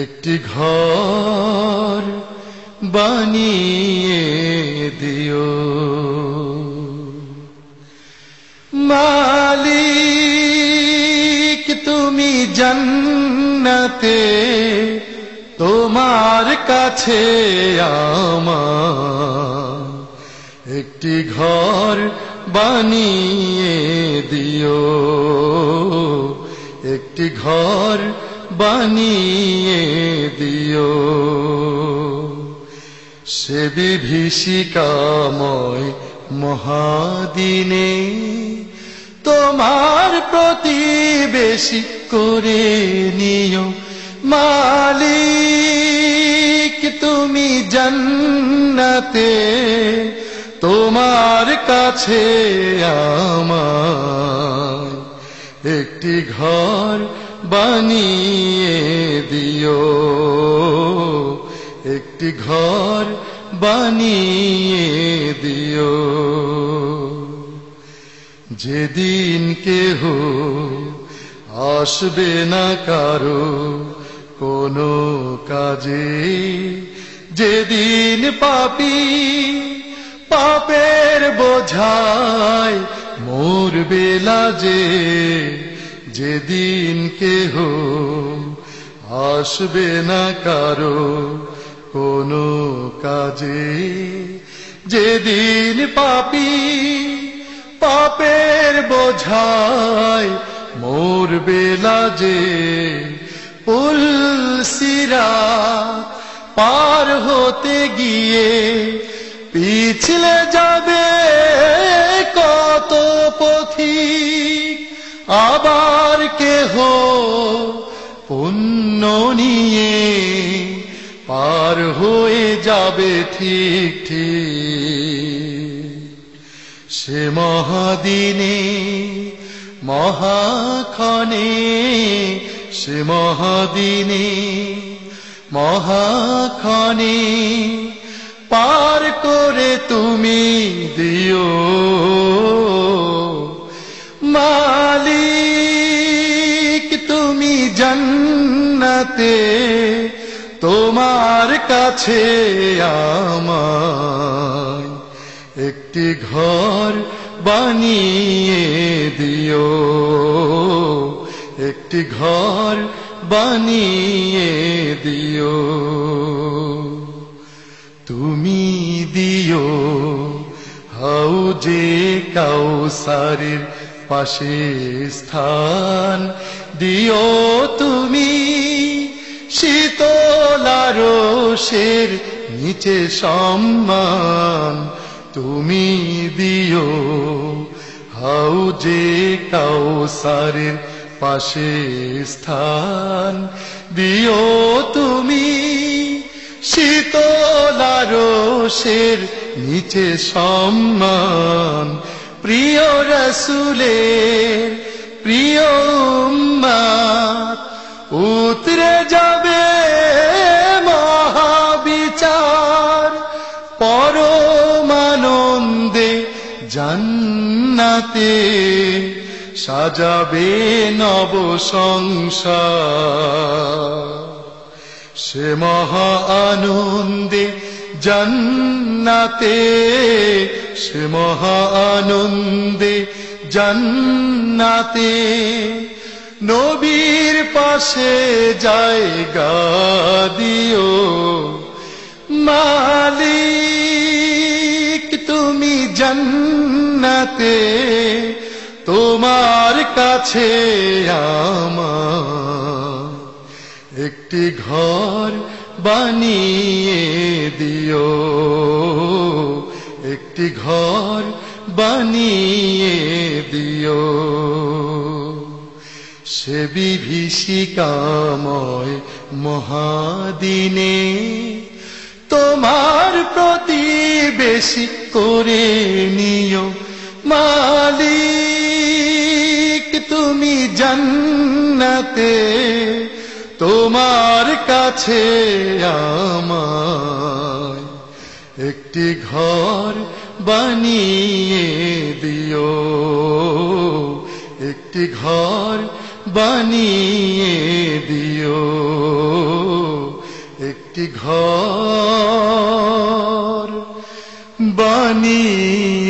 একটি ঘর বানিয়ে দিও মালিক তুমি জান্নাতে তোমার কাছে আমার একটি ঘর বানিয়ে দিও একটি ঘর বানিয়ে দিও সে বিভীষিকাময় মহাদিনে তোমার প্রতিবেশী করে নিও মালিক তুমি জান্নাতে তোমার কাছে আমার একটি ঘর বানিয়ে দিও একটি ঘর বানিয়ে দিও যেদিন কেহ আসবে না কারো কোনো কাজে যেদিন পাপী পাপের বোঝায় মরবে লাজে যেদিন কেহ আসবে না কারো কোনো কাজে যেদিন পাপী পাপের বোঝায় মরবে লাজে পুলসিরাত পার হতে গিয়ে পিছলে যাবে কত পথিক আবার কেহ পুণ্য নিয়ে পার হয়ে যাবে ঠিক ঠিক সে মহাদিনে মহাক্ষণে সে মহাদিনে মহাক্ষণে পার করে তুমি দিও মালিক তুমি জান্নাতে তোমার কাছে আমায় একটি ঘর বানিয়ে দিও একটি ঘর বানিয়ে দিও তুমি দিও হাউজে কাউসারের পাশে স্থান দিও তুমি শীতল আরশের নিচে সম্মান তুমি দিও হাউজে কাউসারের পাশে স্থান দিও তুমি শীতল আরশের নিচে সম্মান প্রিয় রাসূলের প্রিয় উম্মত উতরে যাবে মহাবিচার পরমানন্দে জান্নাতে সাজাবে নব সংসার সে মহা আনন্দে জান্নাতে সে মহা আনন্দে জান্নাতে নবীর পাশে জায়গা দিও মালিক তুমি জান্নাতে তোমার কাছে আমার একটি ঘর বানিয়ে দিও একটি ঘর বানিয়ে দিও সে বিভীষিকাময় মহাদিনে তোমার প্রতিবেশী করে নিও মালিক তুমি জান্নাতে তোমার কাছে আমায় একটি ঘর বানিয়ে দিও, একটি ঘর বানিয়ে দিও, একটি ঘর বানিয়ে